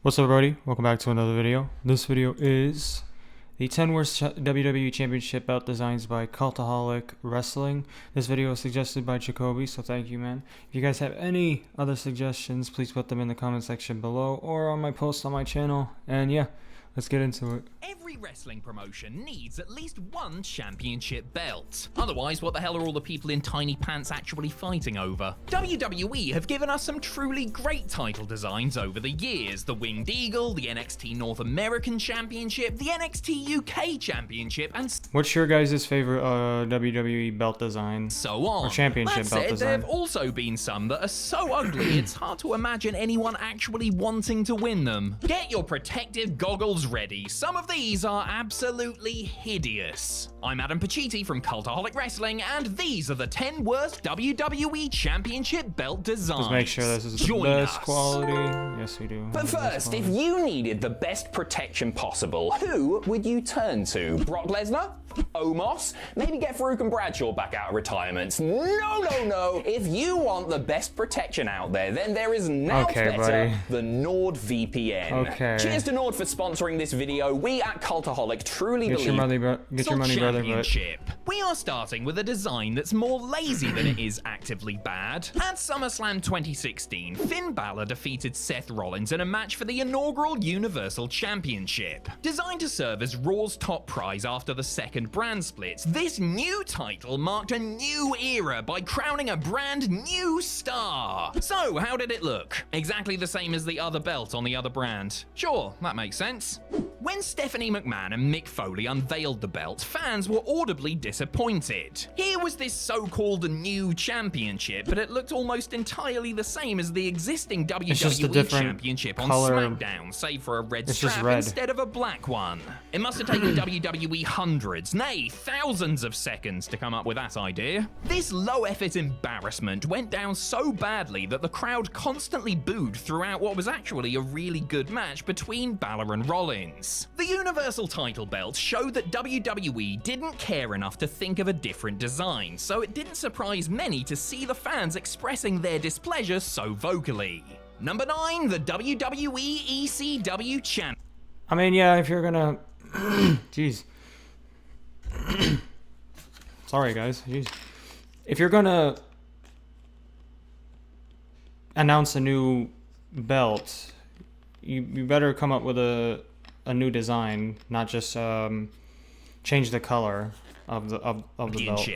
What's up, everybody? Welcome back to another video. This video is the 10 worst WWE Championship belt designs by Cultaholic Wrestling. This video was suggested by Jacoby, so thank you, man. If you guys have any other suggestions, please put them in the comment section below or on my post on my channel. And yeah, let's get into it. Every wrestling promotion needs at least one championship belt. Otherwise, what the hell are all the people in tiny pants actually fighting over? WWE have given us some truly great title designs over the years. The Winged Eagle, the NXT North American Championship, the NXT UK Championship, and What's your guys' favorite WWE belt design? So on. Or championship belt design? There have also been some that are so ugly it's hard to imagine anyone actually wanting to win them. Get your protective goggles ready. Some of these are absolutely hideous. I'm Adam Pacitti from Cultaholic Wrestling, and these are the 10 worst WWE Championship belt designs. Just make sure this is the best quality. Yes, we do. But first, if you needed the best protection possible, who would you turn to? Brock Lesnar? Omos? Maybe get Farouk and Bradshaw back out of retirement. No. If you want the best protection out there, then there is now the NordVPN. Okay. Cheers to Nord for sponsoring this video. We at Cultaholic truly Get believe... your money, brother. We are starting with a design that's more lazy than it is actively bad. At SummerSlam 2016, Finn Balor defeated Seth Rollins in a match for the inaugural Universal Championship. Designed to serve as Raw's top prize after the second brand splits, this new title marked a new era by crowning a brand new star. So, how did it look? Exactly the same as the other belt on the other brand. Sure, that makes sense. When Stephanie McMahon and Mick Foley unveiled the belt, fans were audibly disappointed. Here was this so-called new championship, but it looked almost entirely the same as the existing WWE Championship on SmackDown, save for a red strap instead of a black one. It must have taken WWE hundreds, nay, thousands of seconds to come up with that idea. This low-effort embarrassment went down so badly that the crowd constantly booed throughout what was actually a really good match between Balor and Rollins. The Universal title belt showed that WWE didn't care enough to think of a different design, so it didn't surprise many to see the fans expressing their displeasure so vocally. Number 9, the WWE ECW Champ. I mean, yeah, if you're gonna... Jeez. Sorry, guys. Jeez. If you're gonna announce a new belt, you better come up with a new design, not just change the color of the belt.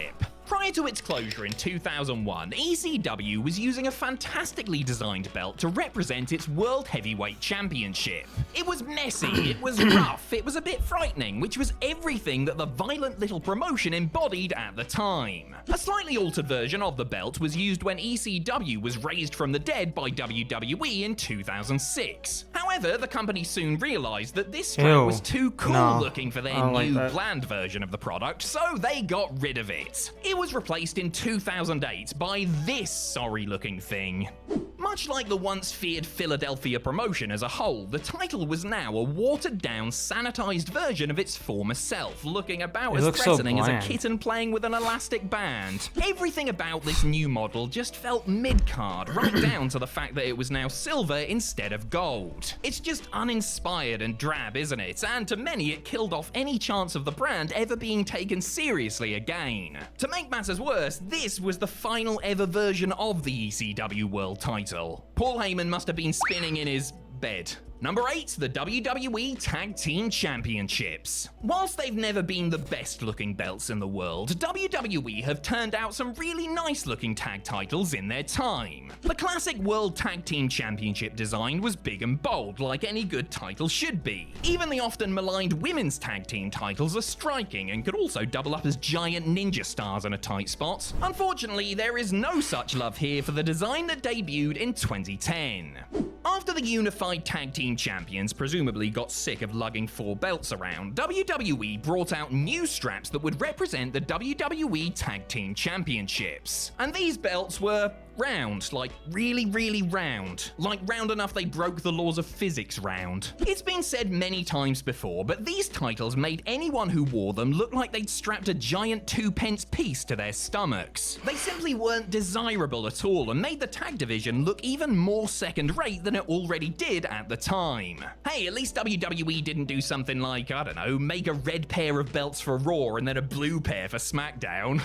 Prior to its closure in 2001, ECW was using a fantastically designed belt to represent its World Heavyweight Championship. It was messy, it was rough, it was a bit frightening, which was everything that the violent little promotion embodied at the time. A slightly altered version of the belt was used when ECW was raised from the dead by WWE in 2006. However, the company soon realized that this strap was too cool looking for their new bland version of the product, so they got rid of it. It was replaced in 2008 by this sorry-looking thing. Much like the once feared Philadelphia promotion as a whole, the title was now a watered-down, sanitized version of its former self, looking about as threatening as a kitten playing with an elastic band. Everything about this new model just felt mid-card, right down to the fact that it was now silver instead of gold. It's just uninspired and drab, isn't it? And to many, it killed off any chance of the brand ever being taken seriously again. To make matters worse, this was the final ever version of the ECW World title. Paul Heyman must have been spinning in his bed. Number 8, the WWE Tag Team Championships. Whilst they've never been the best looking belts in the world, WWE have turned out some really nice looking tag titles in their time. The classic World Tag Team Championship design was big and bold, like any good title should be. Even the often maligned women's tag team titles are striking and could also double up as giant ninja stars in a tight spot. Unfortunately, there is no such love here for the design that debuted in 2010. After the unified tag team champions presumably got sick of lugging 4 belts around, WWE brought out new straps that would represent the WWE Tag Team Championships. And these belts were round, like really, really round. Like round enough they broke the laws of physics round. It's been said many times before, but these titles made anyone who wore them look like they'd strapped a giant 2-pence piece to their stomachs. They simply weren't desirable at all and made the tag division look even more second-rate than it already did at the time. Hey, at least WWE didn't do something like, I don't know, make a red pair of belts for Raw and then a blue pair for SmackDown.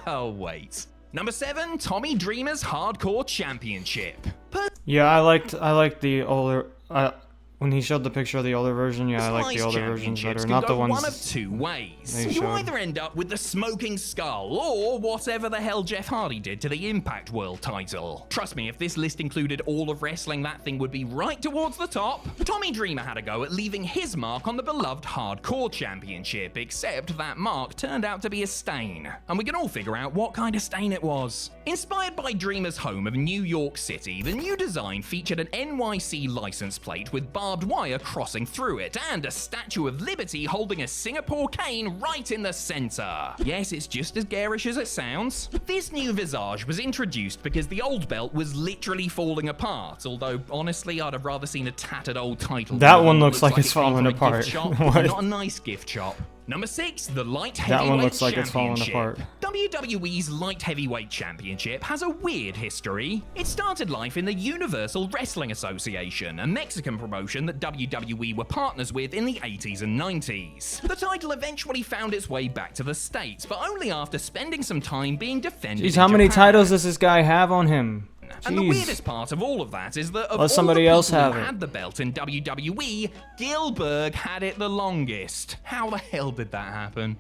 Oh, wait. Number 7, Tommy Dreamer's Hardcore Championship. Yeah, I liked the older. When he showed the picture of the older version, yeah, I like the older versions better, not the ones. One of two ways. they You showed. either end up with the Smoking Skull, or whatever the hell Jeff Hardy did to the Impact World title. Trust me, if this list included all of wrestling, that thing would be right towards the top. Tommy Dreamer had a go at leaving his mark on the beloved Hardcore Championship, except that mark turned out to be a stain. And we can all figure out what kind of stain it was. Inspired by Dreamer's home of New York City, the new design featured an NYC license plate with barbed wire crossing through it, and a Statue of Liberty holding a Singapore cane right in the center. Yes, it's just as garish as it sounds. This new visage was introduced because the old belt was literally falling apart, although honestly I'd have rather seen a tattered old title. That one looks like it's it came falling from a gift apart. shop, What? not a nice gift shop. Number 6, the Light That Heavyweight one looks like it's falling Championship. apart. WWE's Light Heavyweight Championship has a weird history. It started life in the Universal Wrestling Association, a Mexican promotion that WWE were partners with in the 80s and 90s. The title eventually found its way back to the States, but only after spending some time being defended Jeez, in how many Japan. titles does this guy have on him? And the Jeez. weirdest part of all of that is that of Let all somebody the people else have who it. had the belt in WWE, Gilbert had it the longest. How the hell did that happen?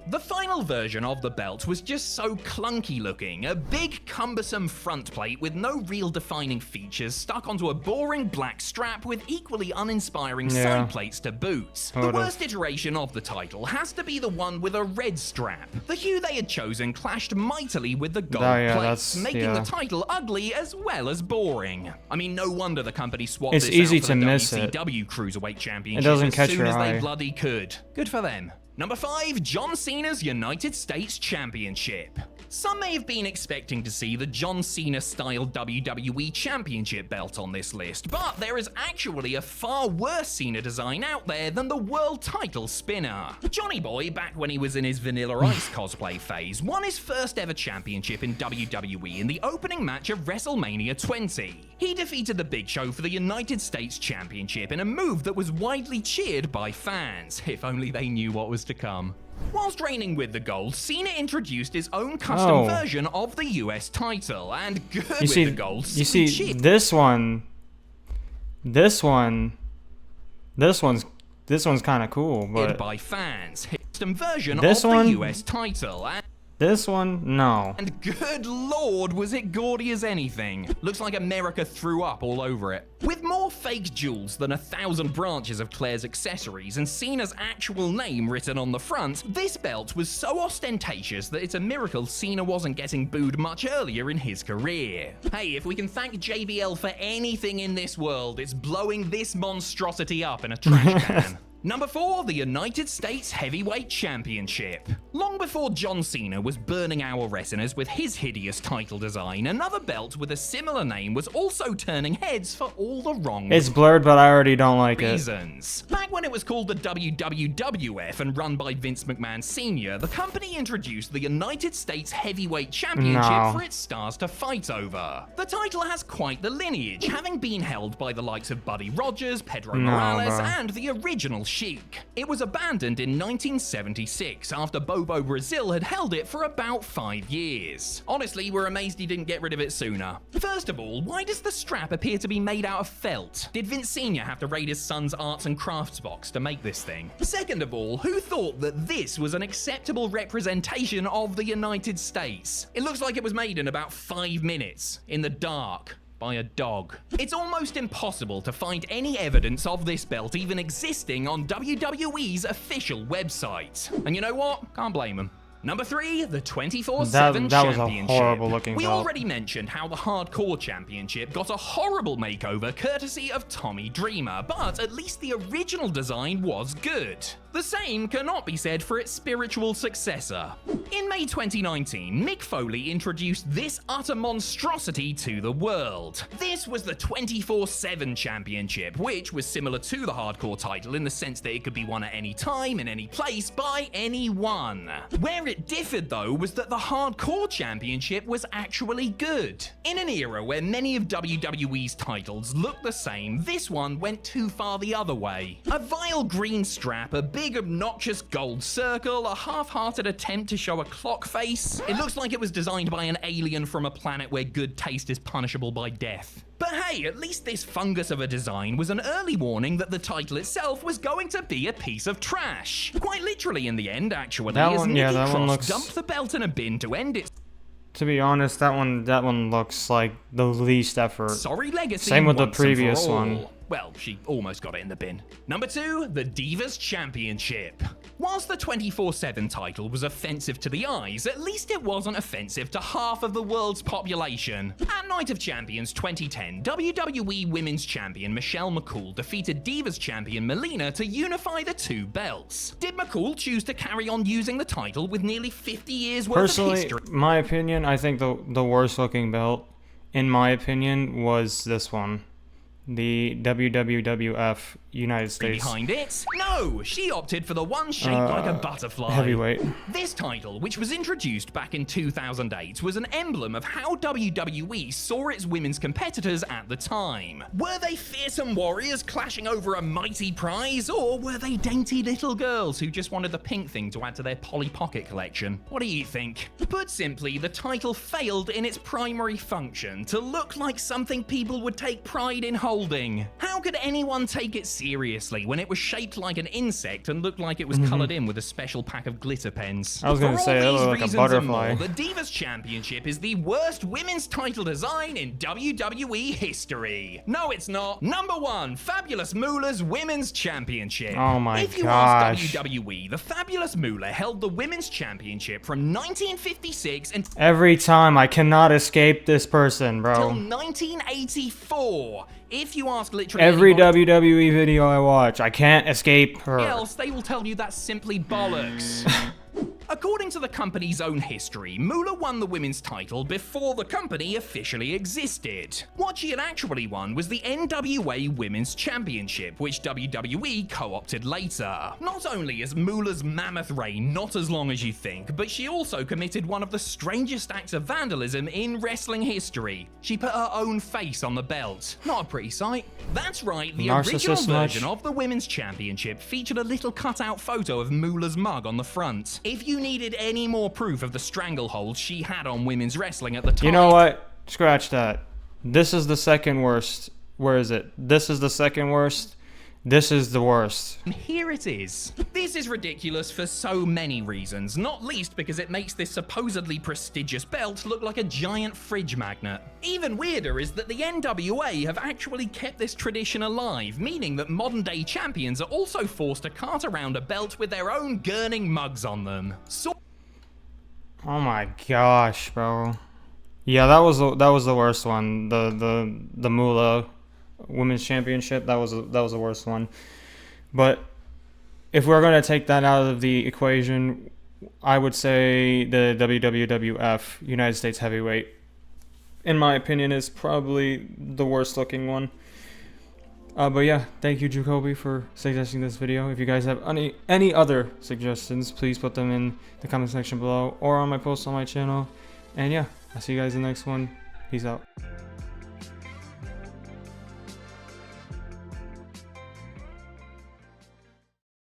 The final version of the belt was just so clunky looking, a big cumbersome front plate with no real defining features stuck onto a boring black strap with equally uninspiring Yeah. side plates to boot. The Would've. worst iteration of the title has to be the one with a red strap. The hue they had chosen clashed mightily with the gold Oh, yeah, plates, that's- making yeah. the title ugly as well as boring. I mean, no wonder the company swapped It's this easy out for to the miss it. WCW Cruiserweight Championship doesn't as catch soon your as eye. they bloody could. Good for them. Number 5, John Cena's United States Championship. Some may have been expecting to see the John Cena-style WWE Championship belt on this list, but there is actually a far worse Cena design out there than the world title spinner. Johnny Boy, back when he was in his Vanilla Ice cosplay phase, won his first ever championship in WWE in the opening match of WrestleMania 20. He defeated the Big Show for the United States Championship in a move that was widely cheered by fans, if only they knew what was to come. Whilst reigning with the gold, Cena introduced his own custom Oh. version of the US title, and good You with see, the gold. you see, cheered this one's kind of cool, but by fans. His custom version This of one? the US title, this one, no. and good lord, was it gaudy as anything. Looks like America threw up all over it. With more fake jewels than 1,000 branches of Claire's accessories and Cena's actual name written on the front, this belt was so ostentatious that it's a miracle Cena wasn't getting booed much earlier in his career. Hey, if we can thank JBL for anything in this world, it's blowing this monstrosity up in a trash can. Number 4, the United States Heavyweight Championship. Long before John Cena was burning our retinas with his hideous title design, another belt with a similar name was also turning heads for all the wrong It's blurred, but I already don't like it. reasons. Back when it was called the WWF and run by Vince McMahon Sr., the company introduced the United States Heavyweight Championship No. for its stars to fight over. The title has quite the lineage, having been held by the likes of Buddy Rogers, Pedro No, Morales, bro. and the original Sheik. It was abandoned in 1976 after Bobo Brazil had held it for about 5 years. Honestly, we're amazed he didn't get rid of it sooner. First of all, why does the strap appear to be made out of felt? Did Vince Sr. have to raid his son's arts and crafts box to make this thing? Second of all, who thought that this was an acceptable representation of the United States? It looks like it was made in about 5 minutes, in the dark, by a dog. It's almost impossible to find any evidence of this belt even existing on WWE's official website. And you know what? Can't blame them. Number 3, the 24/7 That was a Championship. horrible looking We belt. already mentioned how the Hardcore Championship got a horrible makeover courtesy of Tommy Dreamer, but at least the original design was good. The same cannot be said for its spiritual successor. In May 2019, Mick Foley introduced this utter monstrosity to the world. This was the 24/7 Championship, which was similar to the Hardcore title in the sense that it could be won at any time, in any place, by anyone. Where it differed though was that the Hardcore Championship was actually good. In an era where many of WWE's titles looked the same, this one went too far the other way. A vile green strap, a big obnoxious gold circle, a half-hearted attempt to show a clock face. It looks like it was designed by an alien from a planet where good taste is punishable by death. But hey, at least this fungus of a design was an early warning that the title itself was going to be a piece of trash. Quite literally in the end, actually, as Nikki Cross dumped the belt in a bin to end its... To be honest, that one looks like the least effort. Sorry legacy. Same with the previous one. Well, she almost got it in the bin. Number 2, the Divas Championship. Whilst the 24/7 title was offensive to the eyes, at least it wasn't offensive to half of the world's population. At Night of Champions 2010, WWE Women's Champion Michelle McCool defeated Divas Champion Melina to unify the two belts. Did McCool choose to carry on using the title with nearly 50 years worth of history? Personally, my opinion, I think the worst looking belt, in my opinion, was this one. The WWF United States. Behind it? No! She opted for the one shaped like a butterfly. Heavyweight. This title, which was introduced back in 2008, was an emblem of how WWE saw its women's competitors at the time. Were they fearsome warriors clashing over a mighty prize, or were they dainty little girls who just wanted the pink thing to add to their Polly Pocket collection? What do you think? Put simply, the title failed in its primary function, to look like something people would take pride in holding. How could anyone take it seriously when it was shaped like an insect and looked like it was colored in with a special pack of glitter pens? I was gonna say, it looked like a butterfly. The Divas Championship is the worst women's title design in WWE history. No, it's not. Number 1, Fabulous Moolah's Women's Championship. Oh my If you gosh. ask WWE, the Fabulous Moolah held the Women's Championship from 1956 until Every time, I cannot escape this person, bro. 1984. If you ask literally Every anybody WWE video I watch, I can't escape her. else, they will tell you that's simply bollocks. According to the company's own history, Moolah won the women's title before the company officially existed. What she had actually won was the NWA Women's Championship, which WWE co-opted later. Not only is Moolah's mammoth reign not as long as you think, but she also committed one of the strangest acts of vandalism in wrestling history. She put her own face on the belt. Not a pretty sight. That's right, the original Narcissist much? version of the Women's Championship featured a little cutout photo of Moolah's mug on the front. If you needed any more proof of the stranglehold she had on women's wrestling at the time... You know what? Scratch that. This is the second worst. Where is it? This is the second worst. This is the worst. Here it is. This is ridiculous for so many reasons, not least because it makes this supposedly prestigious belt look like a giant fridge magnet. Even weirder is that the NWA have actually kept this tradition alive, meaning that modern day champions are also forced to cart around a belt with their own gurning mugs on them. Oh my gosh, bro. Yeah, that was the worst one. The Moolah Women's Championship, that was the worst one. But if we're gonna take that out of the equation, I would say the WWF United States Heavyweight, in my opinion, is probably the worst looking one. But yeah, thank you, Jacoby, for suggesting this video. If you guys have any other suggestions, please put them in the comment section below or on my post on my channel. And yeah, I'll see you guys in the next one. Peace out.